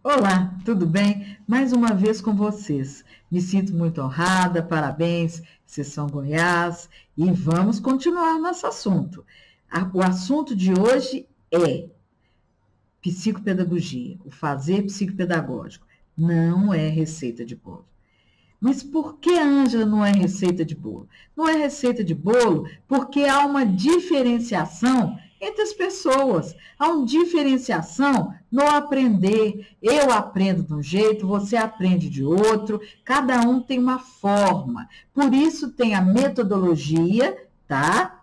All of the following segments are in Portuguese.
Olá, tudo bem? Mais uma vez com vocês. Me sinto muito honrada, parabéns, Seção Goiás, e vamos continuar nosso assunto. O assunto de hoje é psicopedagogia, o fazer psicopedagógico. Não é receita de bolo. Mas por que, Ângela, não é receita de bolo? Não é receita de bolo porque há uma diferenciação entre as pessoas. Há uma diferenciação no aprender. Eu aprendo de um jeito, você aprende de outro, cada um tem uma forma. Por isso tem a metodologia, tá?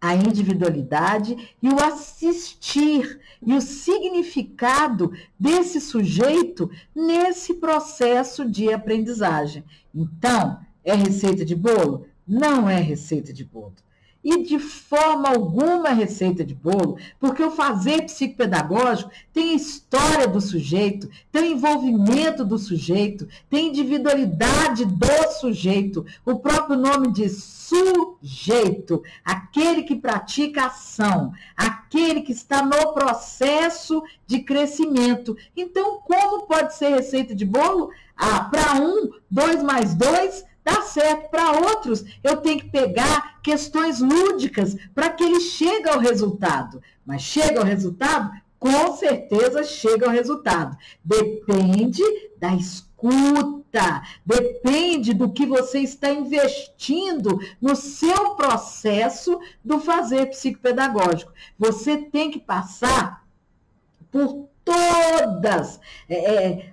A individualidade e o assistir e o significado desse sujeito nesse processo de aprendizagem. Então, é receita de bolo? Não é receita de bolo. E de forma alguma é receita de bolo, porque o fazer psicopedagógico tem a história do sujeito, tem o envolvimento do sujeito, tem a individualidade do sujeito. O próprio nome diz sujeito, aquele que pratica ação, aquele que está no processo de crescimento. Então, como pode ser receita de bolo? Ah, para um, 2 mais 2 dá certo. Para outros, eu tenho que pegar questões lúdicas para que ele chegue ao resultado. Mas chega ao resultado? Com certeza chega ao resultado. Depende da escuta, depende do que você está investindo no seu processo do fazer psicopedagógico. Você tem que passar por todas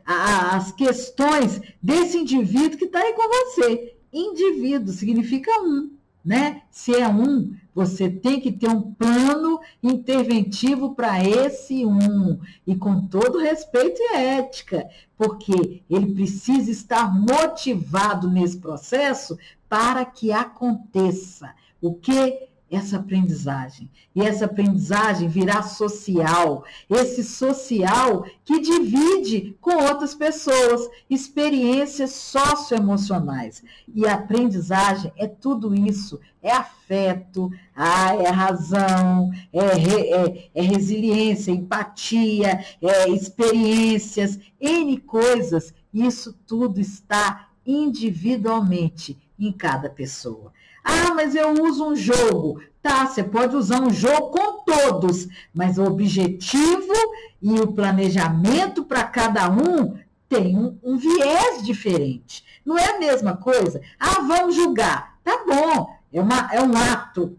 as questões desse indivíduo que está aí com você. Indivíduo significa um, né? Se é um, você tem que ter um plano interventivo para esse um, e com todo respeito e ética, porque ele precisa estar motivado nesse processo para que aconteça. O que? Essa aprendizagem. E essa aprendizagem virá social. Esse social que divide com outras pessoas experiências socioemocionais. E a aprendizagem é tudo isso. É afeto, é razão, é resiliência, empatia, experiências, N coisas. Isso tudo está individualmente em cada pessoa. Ah, mas eu uso um jogo. Tá, você pode usar um jogo com todos, mas o objetivo e o planejamento para cada um tem um viés diferente. Não é a mesma coisa. Ah, vamos julgar. Tá bom, é um ato.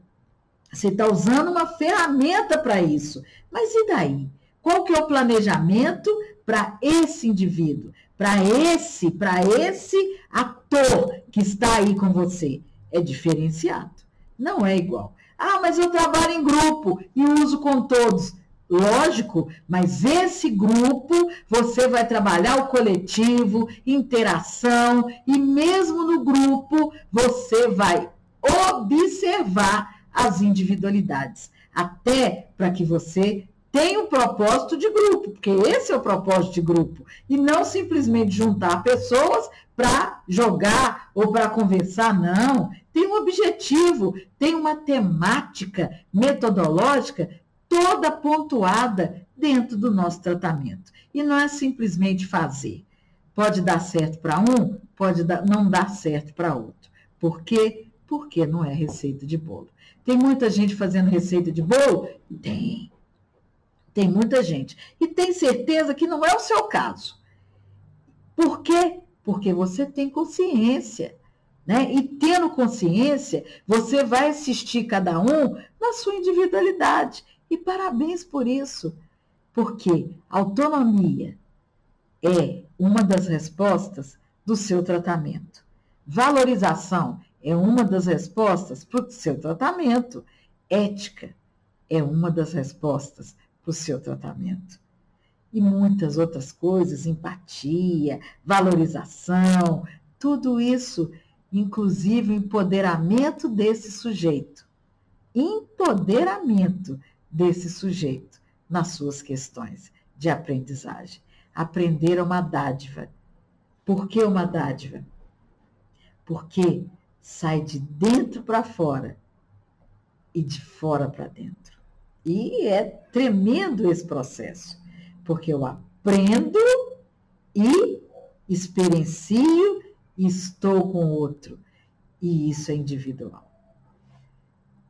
Você está usando uma ferramenta para isso. Mas e daí? Qual que é o planejamento para esse indivíduo? Para esse ator que está aí com você? É diferenciado, não é igual. Ah, mas eu trabalho em grupo e uso com todos. Lógico, mas esse grupo você vai trabalhar o coletivo, interação, e mesmo no grupo você vai observar as individualidades, até para que você tenha um propósito de grupo, porque esse é o propósito de grupo, e não simplesmente juntar pessoas para jogar ou para conversar, não. Tem um objetivo, tem uma temática metodológica toda pontuada dentro do nosso tratamento. E não é simplesmente fazer. Pode dar certo para um, pode não dar certo para outro. Por quê? Porque não é receita de bolo. Tem muita gente fazendo receita de bolo? Tem. Tem muita gente. E tem certeza que não é o seu caso. Por quê? Porque você tem consciência, né? E tendo consciência, você vai assistir cada um na sua individualidade. E parabéns por isso, porque autonomia é uma das respostas do seu tratamento. Valorização é uma das respostas para o seu tratamento. Ética é uma das respostas para o seu tratamento. E muitas outras coisas, empatia, valorização, tudo isso, inclusive o empoderamento desse sujeito. Empoderamento desse sujeito nas suas questões de aprendizagem. Aprender é uma dádiva. Por que uma dádiva? Porque sai de dentro para fora e de fora para dentro. E é tremendo esse processo, porque eu aprendo e experiencio e estou com o outro. E isso é individual.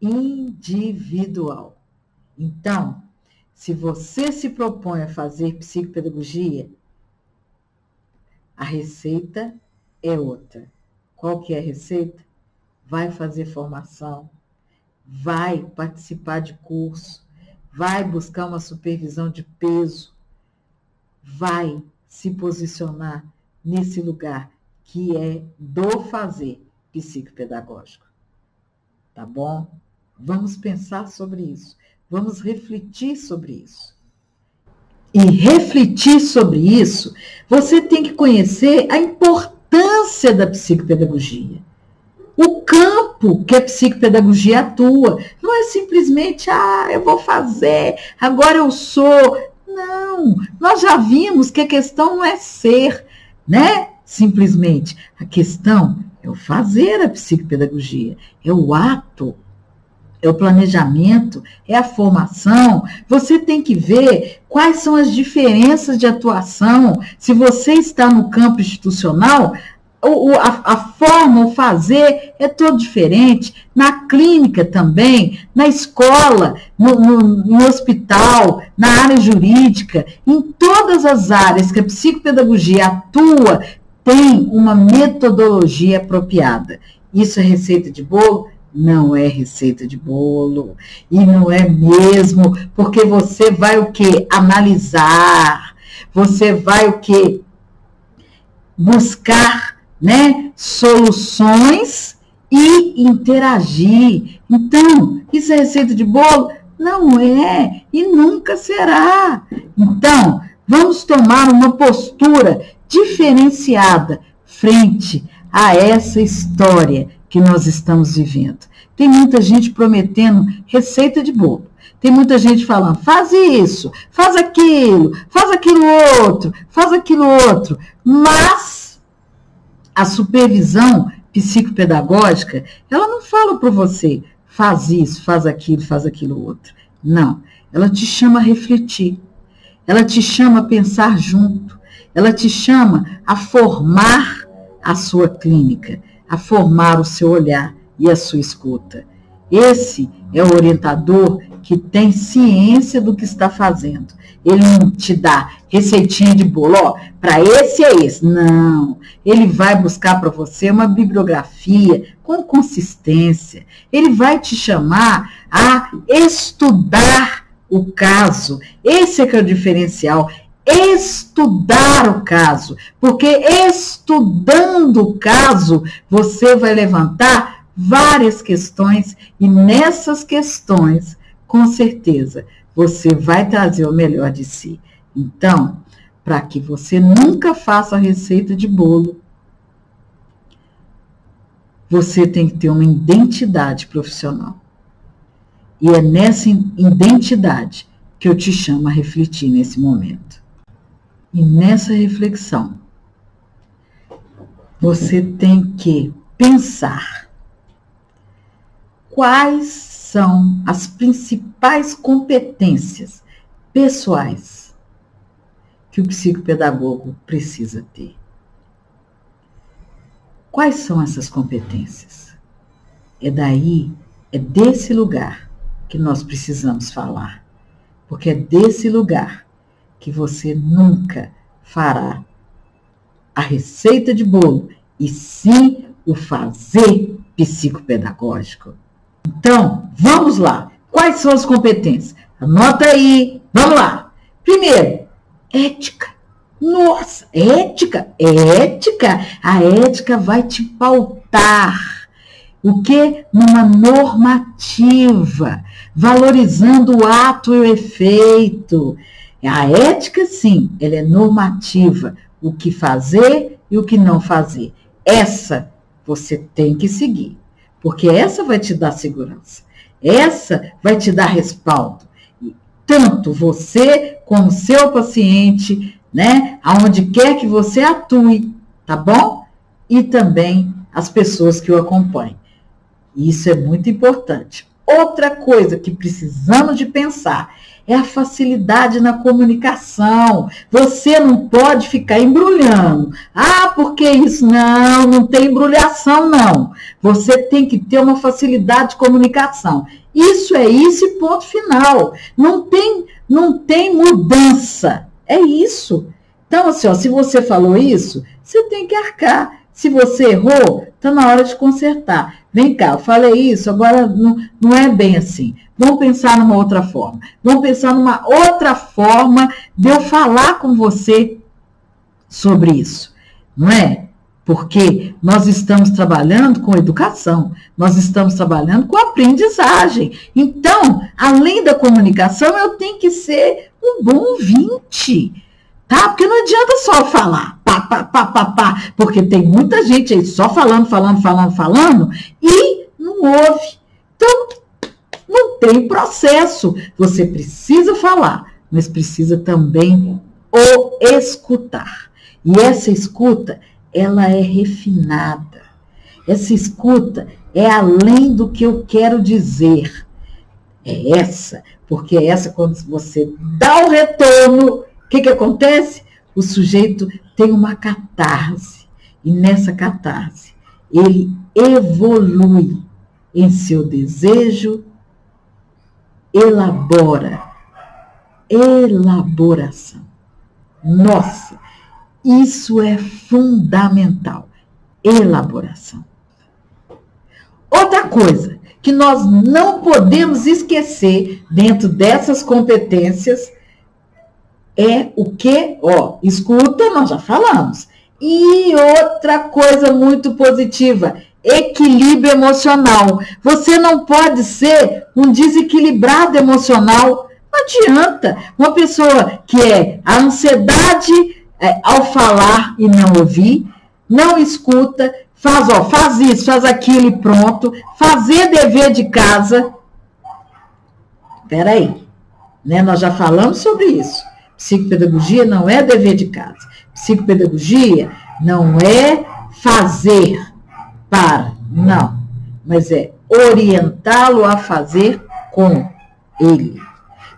Individual. Então, se você se propõe a fazer psicopedagogia, a receita é outra. Qual que é a receita? Vai fazer formação, vai participar de curso, vai buscar uma supervisão de peso, vai se posicionar nesse lugar que é do fazer psicopedagógico. Tá bom? Vamos pensar sobre isso. Vamos refletir sobre isso. E refletir sobre isso, você tem que conhecer a importância da psicopedagogia. O campo que a psicopedagogia atua. Não é simplesmente, eu vou fazer, agora eu sou. Não, nós já vimos que a questão não é ser, né? Simplesmente. A questão é o fazer a psicopedagogia, é o ato, é o planejamento, é a formação. Você tem que ver quais são as diferenças de atuação. Se você está no campo institucional, a forma, o fazer é todo diferente. Na clínica também, na escola, no hospital, na área jurídica, em todas as áreas que a psicopedagogia atua, tem uma metodologia apropriada. Isso é receita de bolo? Não é receita de bolo. E não é mesmo, porque você vai o quê? Analisar. Você vai o quê? Buscar, né, soluções e interagir. Então, isso é receita de bolo? Não é e nunca será. Então, vamos tomar uma postura diferenciada frente a essa história que nós estamos vivendo. Tem muita gente prometendo receita de bolo. Tem muita gente falando, faz isso, faz aquilo outro, faz aquilo outro. Mas a supervisão psicopedagógica, ela não fala para você, faz isso, faz aquilo outro. Não, ela te chama a refletir. Ela te chama a pensar junto. Ela te chama a formar a sua clínica, a formar o seu olhar e a sua escuta. Esse é o orientador que tem ciência do que está fazendo. Ele não te dá receitinha de bolo, para esse é esse. Não, ele vai buscar para você uma bibliografia com consistência. Ele vai te chamar a estudar o caso. Esse é que é o diferencial. Estudar o caso, porque estudando o caso, você vai levantar várias questões e nessas questões, com certeza, você vai trazer o melhor de si. Então, para que você nunca faça a receita de bolo, você tem que ter uma identidade profissional. E é nessa identidade que eu te chamo a refletir nesse momento. E nessa reflexão, você tem que pensar quais são as principais competências pessoais que o psicopedagogo precisa ter. Quais são essas competências? É desse lugar que nós precisamos falar, porque é desse lugar que você nunca fará a receita de bolo, e sim o fazer psicopedagógico. Então, vamos lá. Quais são as competências? Anota aí. Vamos lá. Primeiro, ética. Nossa, ética. A ética vai te pautar. O quê? Numa normativa, valorizando o ato e o efeito. A ética, sim, ela é normativa, o que fazer e o que não fazer. Essa você tem que seguir, porque essa vai te dar segurança, essa vai te dar respaldo. Tanto você como seu paciente, né, aonde quer que você atue, tá bom? E também as pessoas que o acompanham. Isso é muito importante. Outra coisa que precisamos de pensar é a facilidade na comunicação. Você não pode ficar embrulhando. Ah, por que isso? Não, não tem embrulhação, não. Você tem que ter uma facilidade de comunicação. Isso é isso e ponto final. Não tem mudança. É isso. Então, assim, ó, se você falou isso, você tem que arcar. Se você errou, está na hora de consertar. Vem cá, eu falei isso, agora não é bem assim. Vamos pensar numa outra forma. Vamos pensar numa outra forma de eu falar com você sobre isso. Não é? Porque nós estamos trabalhando com educação, nós estamos trabalhando com aprendizagem. Então, além da comunicação, eu tenho que ser um bom ouvinte. Tá? Porque não adianta só falar, pá, porque tem muita gente aí só falando, e não ouve. Então, não tem processo. Você precisa falar, mas precisa também o escutar. E essa escuta, ela é refinada. Essa escuta é além do que eu quero dizer. É essa, porque é essa quando você dá o retorno. O que acontece? O sujeito tem uma catarse, e nessa catarse ele evolui em seu desejo, elaboração. Nossa, isso é fundamental, elaboração. Outra coisa que nós não podemos esquecer dentro dessas competências é o que? Ó, escuta, nós já falamos. E outra coisa muito positiva, equilíbrio emocional. Você não pode ser um desequilibrado emocional. Não adianta. Uma pessoa que é a ansiedade ao falar e não ouvir, não escuta, faz isso, faz aquilo e pronto, fazer dever de casa. Espera aí, né? Nós já falamos sobre isso. Psicopedagogia não é dever de casa. Psicopedagogia não é fazer para, não. Mas é orientá-lo a fazer com ele.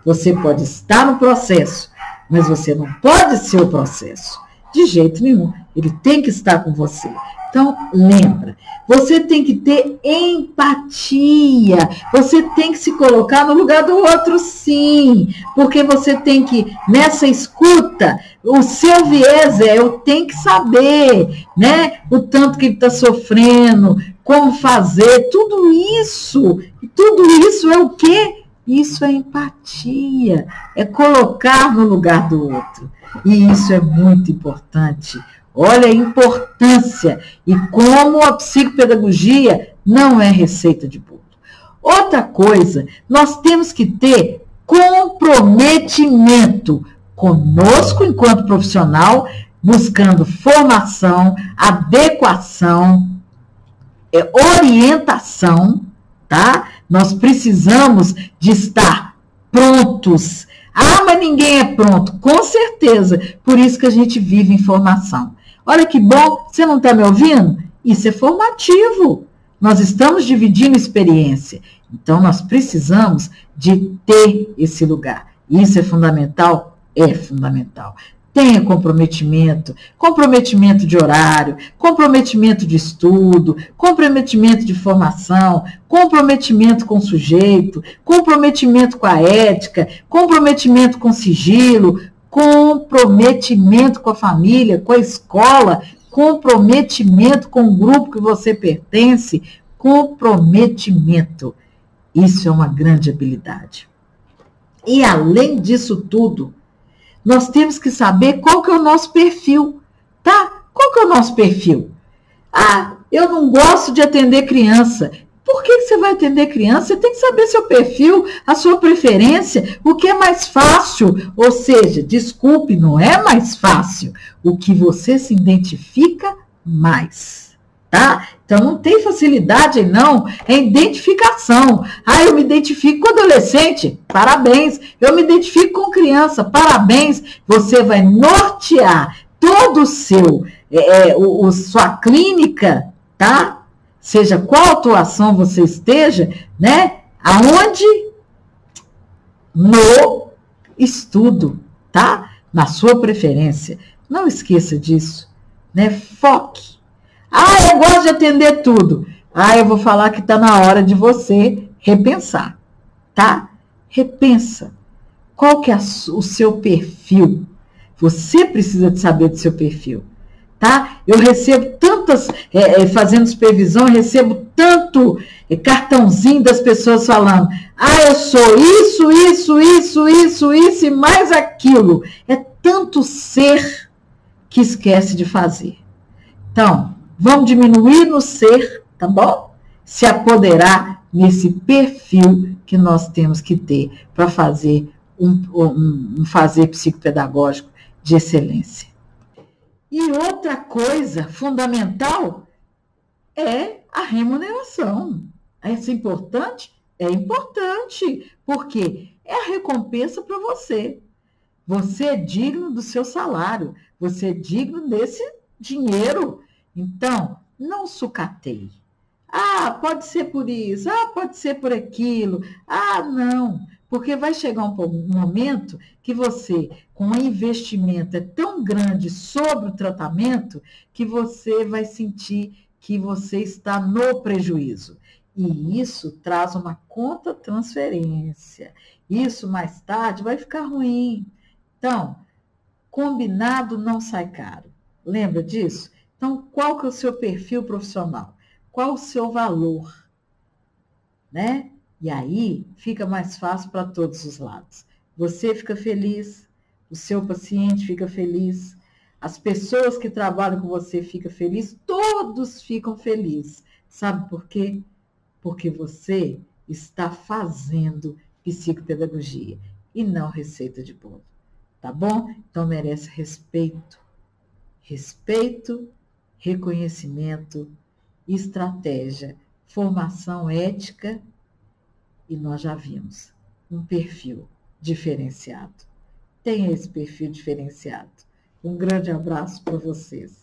Você pode estar no processo, mas você não pode ser o processo. De jeito nenhum. Ele tem que estar com você. Então, lembra, você tem que ter empatia, você tem que se colocar no lugar do outro, sim, porque você tem que, nessa escuta, o seu viés eu tenho que saber, né, o tanto que ele está sofrendo, como fazer, tudo isso é o quê? Isso é empatia, é colocar no lugar do outro, e isso é muito importante. Olha a importância e como a psicopedagogia não é receita de bolo. Outra coisa, nós temos que ter comprometimento conosco enquanto profissional, buscando formação, adequação, orientação, tá? Nós precisamos de estar prontos. Ah, mas ninguém é pronto. Com certeza. Por isso que a gente vive em formação. Olha que bom, você não está me ouvindo? Isso é formativo. Nós estamos dividindo experiência. Então, nós precisamos de ter esse lugar. Isso é fundamental? É fundamental. Tenha comprometimento de horário, comprometimento de estudo, comprometimento de formação, comprometimento com o sujeito, comprometimento com a ética, comprometimento com o sigilo, comprometimento com a família, com a escola, comprometimento com o grupo que você pertence, comprometimento. Isso é uma grande habilidade. E além disso tudo, nós temos que saber qual que é o nosso perfil, tá? Qual que é o nosso perfil? Ah, eu não gosto de atender criança. Por que você vai atender criança? Você tem que saber seu perfil, a sua preferência, o que é mais fácil. Ou seja, desculpe, não é mais fácil. O que você se identifica mais, tá? Então, não tem facilidade, não. É identificação. Ah, eu me identifico com adolescente. Parabéns. Eu me identifico com criança. Parabéns. Você vai nortear todo o seu, sua clínica, tá? Seja qual atuação você esteja, né? Aonde? No estudo, tá? Na sua preferência. Não esqueça disso, né? Foque. Eu gosto de atender tudo. Eu vou falar que está na hora de você repensar, tá? Repensa. Qual que é o seu perfil? Você precisa de saber do seu perfil, tá? Eu recebo tantas, fazendo supervisão, eu recebo tanto cartãozinho das pessoas falando, eu sou isso e mais aquilo. É tanto ser que esquece de fazer. Então, vamos diminuir no ser, tá bom? Se apoderar nesse perfil que nós temos que ter para fazer um fazer psicopedagógico de excelência. E outra coisa fundamental é a remuneração. Isso é importante? É importante, porque é a recompensa para você. Você é digno do seu salário, você é digno desse dinheiro. Então, não sucateie. Pode ser por isso, pode ser por aquilo. Não, porque vai chegar um momento que você, com um investimento tão grande sobre o tratamento, que você vai sentir que você está no prejuízo. E isso traz uma conta-transferência. Isso, mais tarde, vai ficar ruim. Então, combinado não sai caro. Lembra disso? Então, qual que é o seu perfil profissional? Qual o seu valor? Né? E aí, fica mais fácil para todos os lados. Você fica feliz, o seu paciente fica feliz, as pessoas que trabalham com você ficam felizes, todos ficam felizes. Sabe por quê? Porque você está fazendo psicopedagogia e não receita de bolo. Tá bom? Então merece respeito. Respeito, reconhecimento, estratégia, formação ética e nós já vimos um perfil diferenciado. Tenha esse perfil diferenciado. Um grande abraço para vocês.